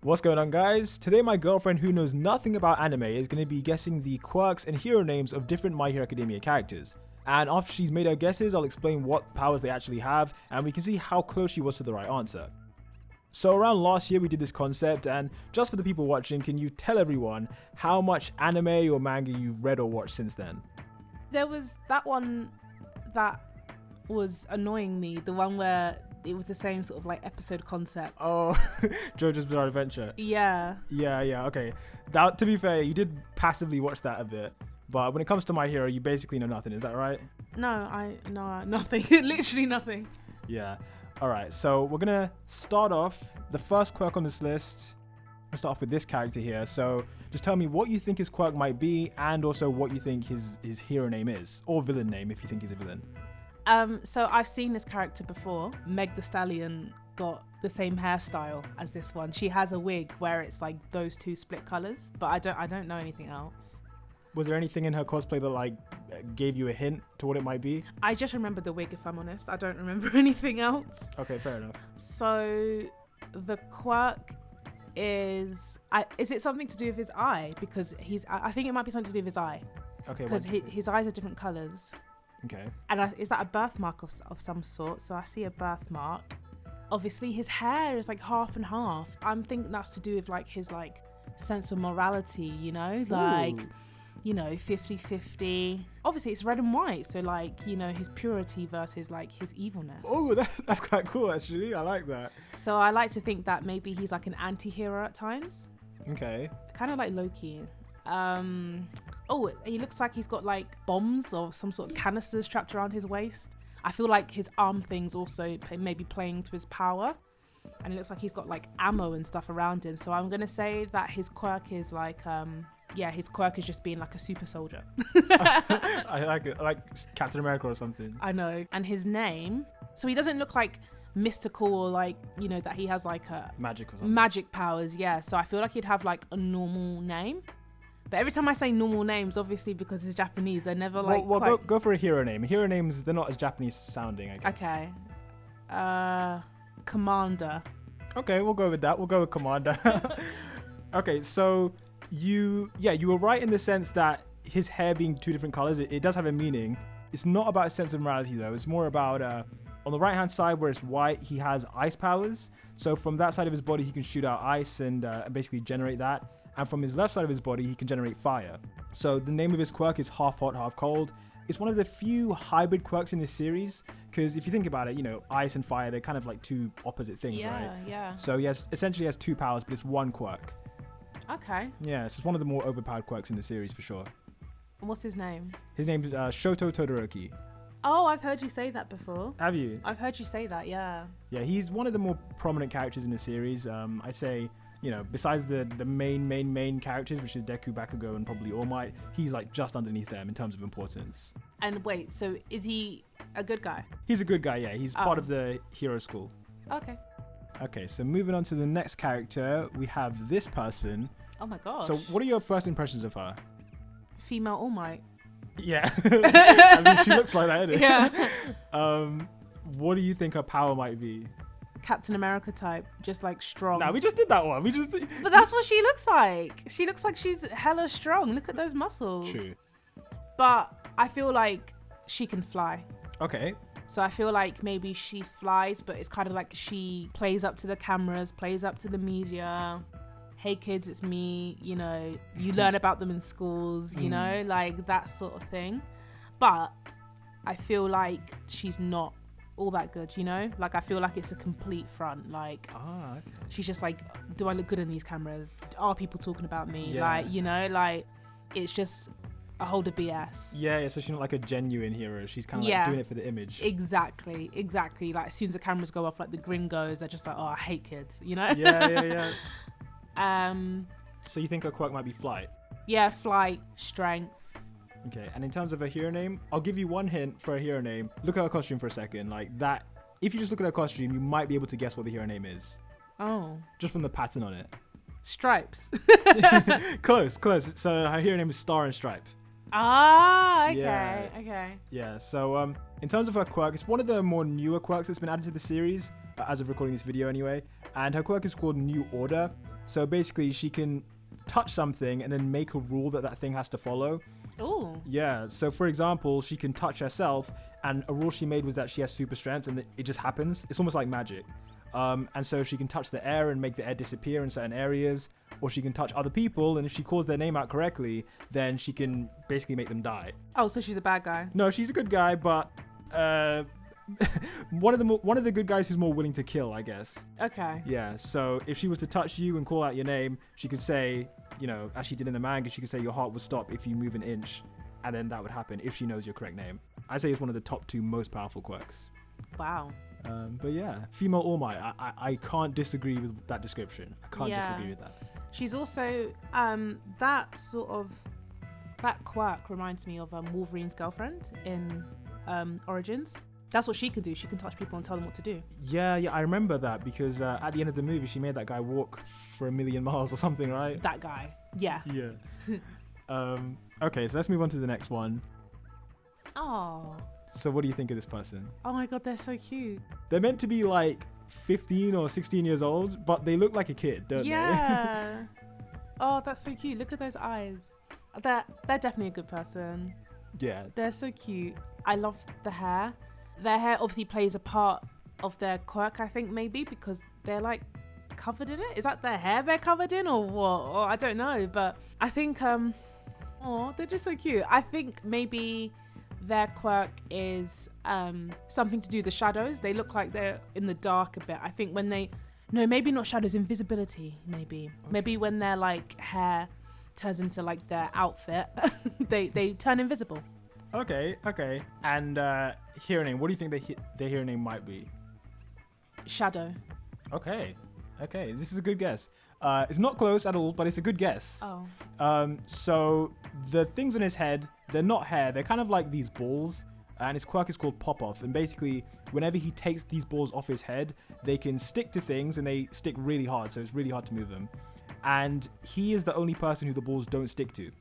What's going on, guys? Today my girlfriend who knows nothing about anime is going to be guessing the quirks and hero names of different My Hero Academia characters. And after she's made her guesses, I'll explain what powers they actually have and we can see how close she was to the right answer. So around last year we did this concept, and just for the people watching, can you tell everyone how much anime or manga you've read or watched since then? There was that one that was annoying me, the one where it was the same sort of like episode concept. Oh, JoJo's Bizarre Adventure. Yeah, okay. That, to be fair, you did passively watch that a bit, but when it comes to My Hero, you basically know nothing, is that right? No, nothing. Literally nothing. Yeah. Alright, so we're gonna start off. The first quirk on this list, we'll start off with this character here. So just tell me what you think his quirk might be, and also what you think his hero name is, or villain name if you think he's a villain. So I've seen this character before. Meg the Stallion got the same hairstyle as this one. She has a wig where it's like those two split colors, but I don't know anything else. Was there anything in her cosplay that like gave you a hint to what it might be? I just remember the wig, if I'm honest. I don't remember anything else. Okay, fair enough. So the quirk is it something to do with his eye? Because I think it might be something to do with his eye. Okay. Because his eyes are different colors. Okay. And is that a birthmark of some sort? So I see a birthmark. Obviously his hair is like half and half. I'm thinking that's to do with like his like sense of morality, you know, like, you know, 50-50. Obviously it's red and white, so like, you know, his purity versus like his evilness. Oh, that's quite cool actually. I like that. So I like to think that maybe he's like an anti-hero at times. Okay. Kind of like Loki. Oh, he looks like he's got like bombs or some sort of canisters strapped around his waist. I feel like his arm thing's also maybe playing to his power. And it looks like he's got like ammo and stuff around him. So I'm going to say that his quirk is like, his quirk is just being like a super soldier. I like it. Like Captain America or something. I know. And his name, so he doesn't look like mystical or like, you know, that he has like a magic or something. Magic powers, yeah. So I feel like he'd have like a normal name. But every time I say normal names, obviously because it's Japanese, they're never like go for a hero name. Hero names, they're not as Japanese sounding, I guess. Okay. Commander. Okay, we'll go with that. We'll go with Commander. Okay, so you were right in the sense that his hair being two different colors, it does have a meaning. It's not about a sense of morality though. It's more about on the right hand side where it's white, he has ice powers. So from that side of his body, he can shoot out ice and basically generate that. And from his left side of his body, he can generate fire. So the name of his quirk is half hot, half cold. It's one of the few hybrid quirks in this series, because if you think about it, you know, ice and fire, they're kind of like two opposite things, right? Yeah. So he essentially has two powers, but it's one quirk. Okay. Yeah, so it's one of the more overpowered quirks in the series for sure. What's his name? His name is Shoto Todoroki. Oh, I've heard you say that before. Have you? I've heard you say that, yeah. Yeah, he's one of the more prominent characters in the series. I say, you know, besides the main characters, which is Deku, Bakugo, and probably All Might, he's like just underneath them in terms of importance. And wait, so is he a good guy? He's a good guy, yeah. He's part of the hero school. Okay. Okay, so moving on to the next character, we have this person. Oh my gosh. So what are your first impressions of her? Female All Might. Yeah. I mean, she looks like that, isn't it? Yeah. What do you think her power might be? Captain America type, just like strong. Nah, we just did that one. But that's what she looks like. She looks like she's hella strong. Look at those muscles. True. But I feel like she can fly. Okay. So I feel like maybe she flies, but it's kind of like she plays up to the cameras, plays up to the media. Hey kids, it's me. You know, you learn about them in schools, you know, like that sort of thing. But I feel like she's not all that good, you know? Like I feel like it's a complete front. Like okay. She's just like, do I look good in these cameras? Are people talking about me? Yeah. Like, you know, like it's just a hold of BS. Yeah, so she's not like a genuine hero. She's kind of like doing it for the image. Exactly. Like as soon as the cameras go off, like the gringos are just like, oh, I hate kids, you know? Yeah. So you think her quirk might be flight? Yeah, flight, strength. Okay, and in terms of a hero name, I'll give you one hint for a hero name. Look at her costume for a second. Like that, if you just look at her costume, you might be able to guess what the hero name is. Oh. Just from the pattern on it. Stripes. Close. So her hero name is Star and Stripe. Ah, okay. Yeah, so in terms of her quirk, it's one of the more newer quirks that's been added to the series, as of recording this video anyway. And her quirk is called New Order. So basically, she can touch something and then make a rule that thing has to follow. Oh. Yeah. So for example, she can touch herself, and a rule she made was that she has super strength, and it just happens. It's almost like magic. And so she can touch the air and make the air disappear in certain areas, or she can touch other people, and if she calls their name out correctly, then she can basically make them die. Oh, so she's a bad guy. No, she's a good guy, but one of the good guys who's more willing to kill, I guess. Okay. Yeah. So if she was to touch you and call out your name, she could say, as she did in the manga, she could say your heart will stop if you move an inch, and then that would happen if she knows your correct name. I say it's one of the top 2 most powerful quirks. Wow. But yeah, female All Might. I can't disagree with that description. I can't disagree with that. She's also that quirk reminds me of Wolverine's girlfriend in Origins. That's what she can do. She can touch people and tell them what to do. Yeah, I remember that because at the end of the movie, she made that guy walk for 1,000,000 miles or something, right? That guy. Yeah. Yeah. Okay, so let's move on to the next one. Oh. So what do you think of this person? Oh my god, they're so cute. They're meant to be like 15 or 16 years old, but they look like a kid, don't they? Yeah. Oh, that's so cute. Look at those eyes. They're definitely a good person. Yeah. They're so cute. I love the hair. Their hair obviously plays a part of their quirk, I think, maybe, because they're like covered in it. Is that their hair they're covered in or what? Or I don't know, but I think they're just so cute. I think maybe their quirk is something to do with the shadows. They look like they're in the dark a bit. I think when maybe not shadows, invisibility, maybe. Okay. Maybe when their like hair turns into like their outfit, they turn invisible. Okay. And hero name, what do you think their hero name might be? Shadow. Okay, this is a good guess. It's not close at all, but it's a good guess. Oh. So the things on his head, they're not hair, they're kind of like these balls, and his quirk is called Pop-Off, and basically whenever he takes these balls off his head, they can stick to things and they stick really hard, so it's really hard to move them. And he is the only person who the balls don't stick to.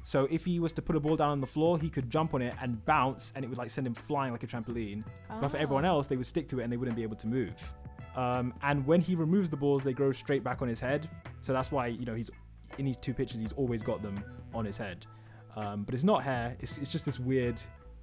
So if he was to put a ball down on the floor, he could jump on it and bounce, and it would like send him flying like a trampoline. Oh. But for everyone else, they would stick to it and they wouldn't be able to move. And when he removes the balls, they grow straight back on his head. So that's why, he's in these 2 pictures, he's always got them on his head. But it's not hair. It's just this weird,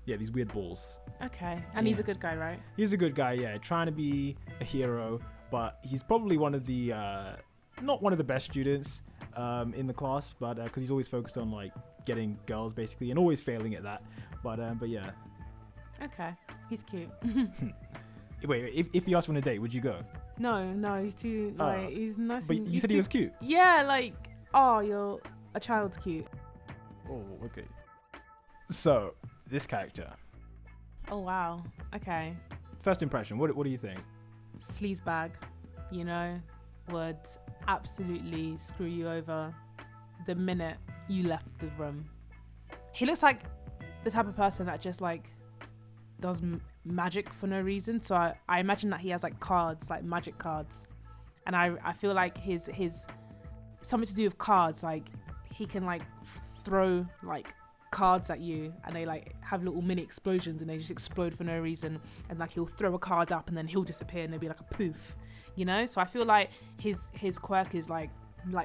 these weird balls. Okay. And he's a good guy, right? He's a good guy, yeah. Trying to be a hero, but he's probably one of the, not one of the best students in the class, but because he's always focused on like getting girls basically and always failing at that. But yeah. Okay. He's cute. Wait, if he asked you on a date, would you go? No, he's too he's nice. But you said he was cute. Yeah, like you're a child's cute. Oh, okay. So this character. Oh wow. Okay. First impression. What do you think? Sleazebag, would absolutely screw you over the minute you left the room. He looks like the type of person that just like does magic for no reason. So I imagine that he has like cards, like magic cards, and I feel like his something to do with cards. Like he can like throw like cards at you, and they like have little mini explosions, and they just explode for no reason. And like he'll throw a card up, and then he'll disappear, and there'll be like a poof. So I feel like his quirk is like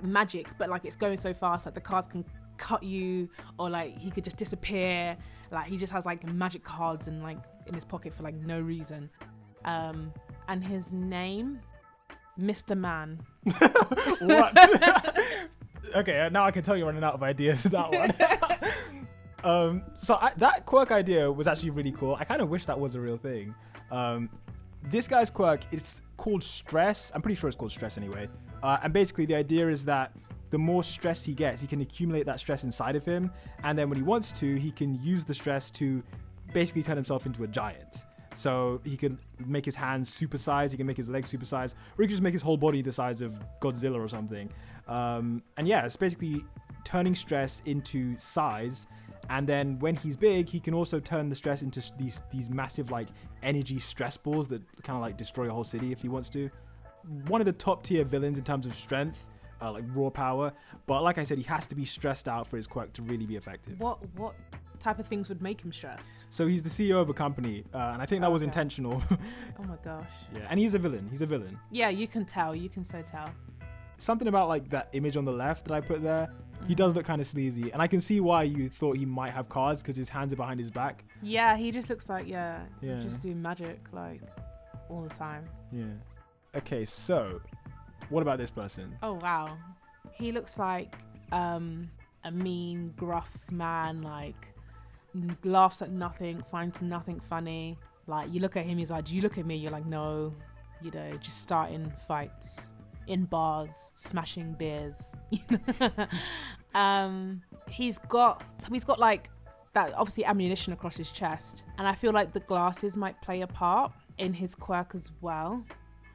magic, but like it's going so fast that the cards can cut you, or like he could just disappear. Like he just has like magic cards and like in his pocket for like no reason. And his name, Mr. Man. What? Okay, now I can tell you're running out of ideas for that one. That quirk idea was actually really cool. I kind of wish that was a real thing. This guy's quirk is called stress. I'm pretty sure it's called stress anyway. And basically the idea is that the more stress he gets, he can accumulate that stress inside of him. And then when he wants to, he can use the stress to basically turn himself into a giant. So he can make his hands supersize, he can make his legs supersize, or he can just make his whole body the size of Godzilla or something. And yeah, it's basically turning stress into size. And then when he's big, he can also turn the stress into these massive like energy stress balls that kind of like destroy a whole city if he wants to. One of the top tier villains in terms of strength, like raw power. But like I said, he has to be stressed out for his quirk to really be effective. What type of things would make him stressed? So he's the CEO of a company, and I think that was intentional. Oh my gosh. Yeah, and he's a villain. Yeah, you can tell. You can so tell. something about like that image on the left that I put there. He does look kind of sleazy, and I can see why you thought he might have cards because his hands are behind his back. Yeah, he just looks like just doing magic like all the time. Yeah. Okay, so what about this person? Oh wow, he looks like a mean, gruff man. Like laughs at nothing, finds nothing funny. Like you look at him, he's like, "Do you look at me?" You're like, "No," you know, just starting fights in bars, smashing beers. He's got like that obviously ammunition across his chest, and I feel like the glasses might play a part in his quirk as well.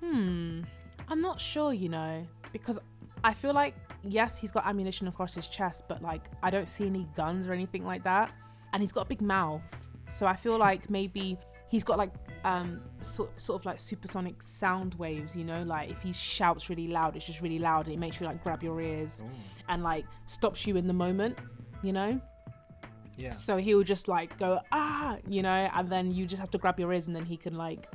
I'm not sure, you know, because I feel like yes, he's got ammunition across his chest, but like I don't see any guns or anything like that, and he's got a big mouth, so I feel like maybe he's got like sort of like supersonic sound waves, you know, like if he shouts really loud, it's just really loud and it makes you like grab your ears and like stops you in the moment, you know. Yeah. So he'll just like go you know, and then you just have to grab your ears, and then he can like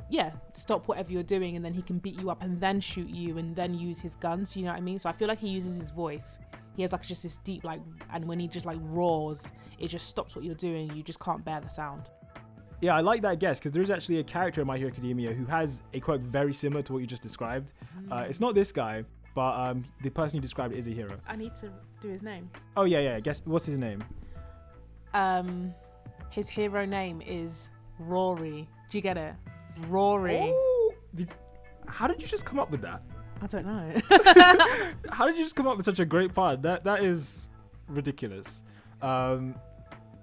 stop whatever you're doing, and then he can beat you up and then shoot you and then use his guns, you know what I mean? So I feel like he uses his voice. He has like just this deep like, and when he just like roars, it just stops what you're doing. You just can't bear the sound. Yeah, I like that guess because there's actually a character in My Hero Academia who has a quirk very similar to what you just described. It's not this guy, but the person you described is a hero. I need to do his name. Oh yeah. Guess what's his name? His hero name is Rory. Do you get it? Rory. Oh, how did you just come up with that? I don't know. How did you just come up with such a great pun? That is ridiculous. You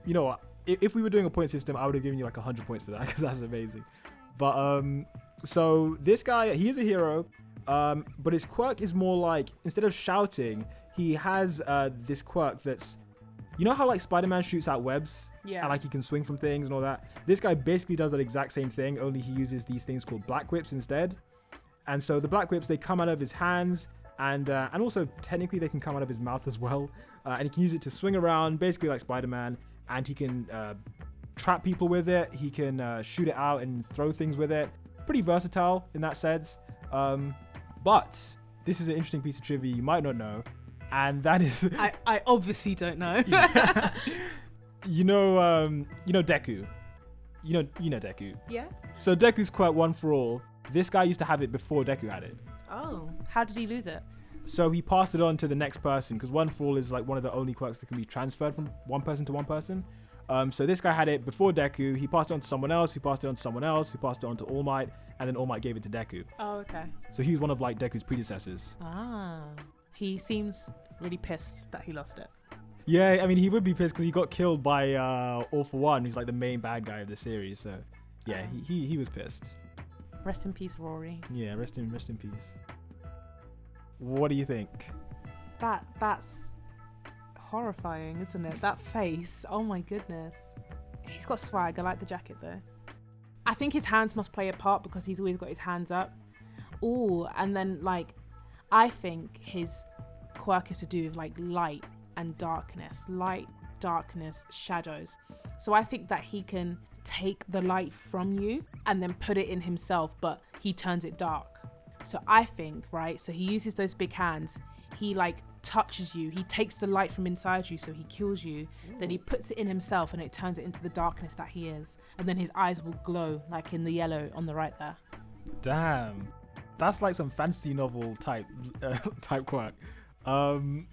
know what? If we were doing a point system, I would have given you like 100 points for that because that's amazing. But so this guy, he is a hero, but his quirk is more like, instead of shouting, he has this quirk that's, you know how like Spider-Man shoots out webs? Yeah. And like he can swing from things and all that? This guy basically does that exact same thing, only he uses these things called blackwhips instead. And so the blackwhips, they come out of his hands, and also technically they can come out of his mouth as well. And he can use it to swing around, basically like Spider-Man. And he can trap people with it. He can shoot it out and throw things with it. Pretty versatile in that sense. But this is an interesting piece of trivia you might not know, and that is I obviously don't know. you know Deku. You know Deku. Yeah. So Deku's quirk One for All. This guy used to have it before Deku had it. Oh, how did he lose it? So he passed it on to the next person because One for All is like one of the only quirks that can be transferred from one person to one person. So this guy had it before Deku. He passed it on to someone else, who passed it on to someone else, who passed it on to All Might, and then All Might gave it to Deku. Oh, okay. So he was one of like Deku's predecessors. He seems really pissed that he lost it. Yeah, I mean he would be pissed because he got killed by All for One, who's like the main bad guy of the series. So yeah, he was pissed. Rest in peace, Rory. Yeah, rest in peace. What do you think? That's horrifying, isn't it? That face. Oh my goodness. He's got swag. I like the jacket though. I think his hands must play a part because he's always got his hands up. Oh, and then like, I think his quirk is to do with like light and darkness. Light, darkness, shadows. So I think that he can take the light from you and then put it in himself, but he turns it dark. So I think, right, so he uses those big hands, he like touches you, he takes the light from inside you, so he kills you, then he puts it in himself and it turns it into the darkness that he is, and then his eyes will glow like in the yellow on the right there. Damn, that's like some fantasy novel type quirk. And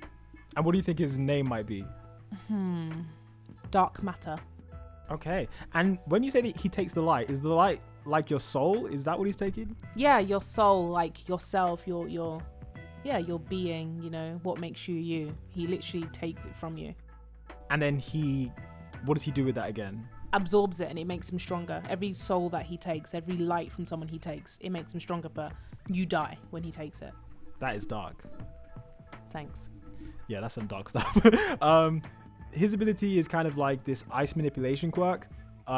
what do you think his name might be? Dark matter. Okay. And when you say that he takes the light, is the light like your soul? Is that what he's taking? Yeah, your soul, like yourself, your being, you know, what makes you you. He literally takes it from you. And then what does he do with that again? Absorbs it and it makes him stronger. Every soul that he takes, every light from someone he takes, it makes him stronger, but you die when he takes it. That is dark. Thanks. Yeah, that's some dark stuff. His ability is kind of like this ice manipulation quirk.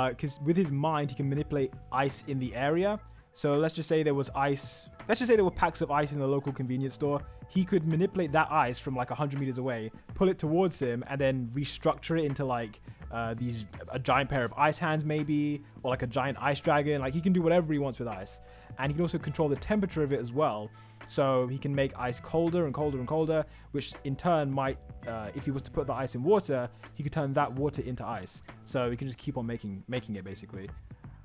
Because with his mind, he can manipulate ice in the area. So let's just say there was ice. Let's just say there were packs of ice in the local convenience store. He could manipulate that ice from like 100 meters away, pull it towards him, and then restructure it into like a giant pair of ice hands maybe, or like a giant ice dragon. Like he can do whatever he wants with ice. and he can also control the temperature of it as well. So he can make ice colder and colder and colder, which in turn might, if he was to put the ice in water, he could turn that water into ice. So he can just keep on making it basically.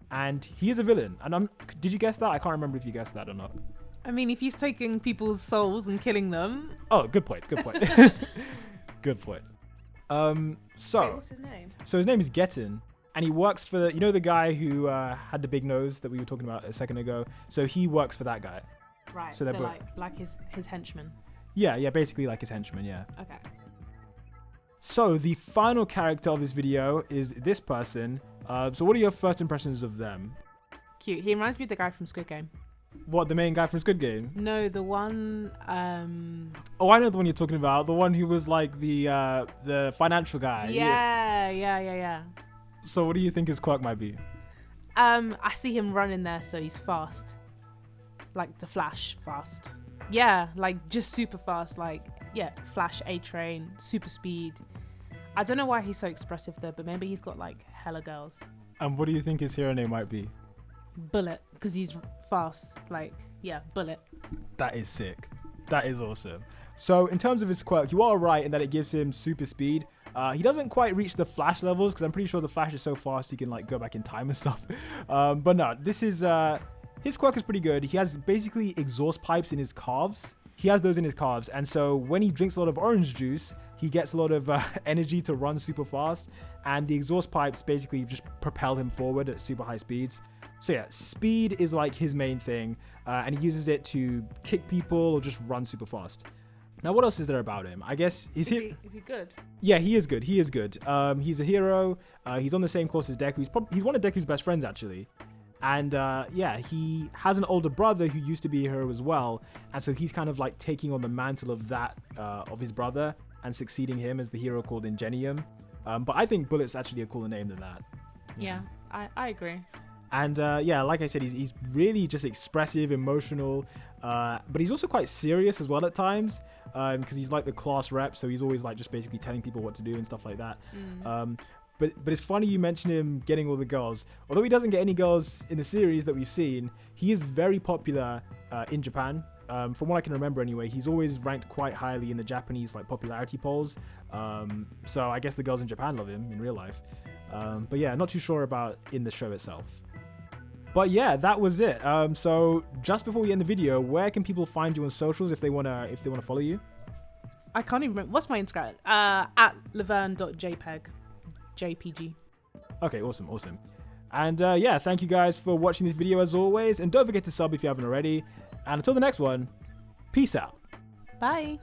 And he is a villain. And did you guess that? I can't remember if you guessed that or not. I mean, if he's taking people's souls and killing them. Oh, good point. Good point. Good point. Wait, what's his name? So his name is Geten, and he works for the guy who had the big nose that we were talking about a second ago. So he works for that guy. Right. So So, like his henchman. Yeah, basically like his henchman. Yeah. Okay. So the final character of this video is this person. So what are your first impressions of them? Cute. He reminds me of the guy from Squid Game. What, the main guy from Squid Game? No, the one. Oh, I know the one you're talking about. The one who was like the financial guy. Yeah. So what do you think his quirk might be? I see him running there, so he's fast. Like the Flash fast. Yeah, like just super fast. Like, yeah, Flash, A-Train, super speed. I don't know why he's so expressive though, but maybe he's got like hella girls. And what do you think his hero name might be? Bullet, because he's fast. Like, yeah, Bullet. That is sick. That is awesome. So in terms of his quirk, you are right in that it gives him super speed. He doesn't quite reach the Flash levels, because I'm pretty sure the Flash is so fast he can like go back in time and stuff. But no, this is his quirk is pretty good. He has basically exhaust pipes in his calves. He has those in his calves, and so when he drinks a lot of orange juice, he gets a lot of energy to run super fast, and the exhaust pipes basically just propel him forward at super high speeds. So yeah, speed is like his main thing, and he uses it to kick people or just run super fast. Now, what else is there about him? I guess is he good? Yeah, he is good. He is good. He's a hero. He's on the same course as Deku. He's one of Deku's best friends, actually. And yeah, he has an older brother who used to be a hero as well. And so he's kind of like taking on the mantle of that, of his brother, and succeeding him as the hero called Ingenium. But I think Bullet's actually a cooler name than that. Yeah, I agree. And yeah, like I said, he's really just expressive, emotional, but he's also quite serious as well at times, because he's like the class rep, so he's always like just basically telling people what to do and stuff like that. But it's funny you mention him getting all the girls. Although he doesn't get any girls in the series that we've seen, he is very popular in Japan. From what I can remember anyway, he's always ranked quite highly in the Japanese like popularity polls. So I guess the girls in Japan love him in real life. But yeah, not too sure about in the show itself. But yeah, that was it. So just before we end the video, where can people find you on socials if they wanna follow you? I can't even remember. What's my Instagram? At laverne.jpg. JPG. Okay, awesome. And yeah, thank you guys for watching this video as always. And don't forget to sub if you haven't already. And until the next one, peace out. Bye.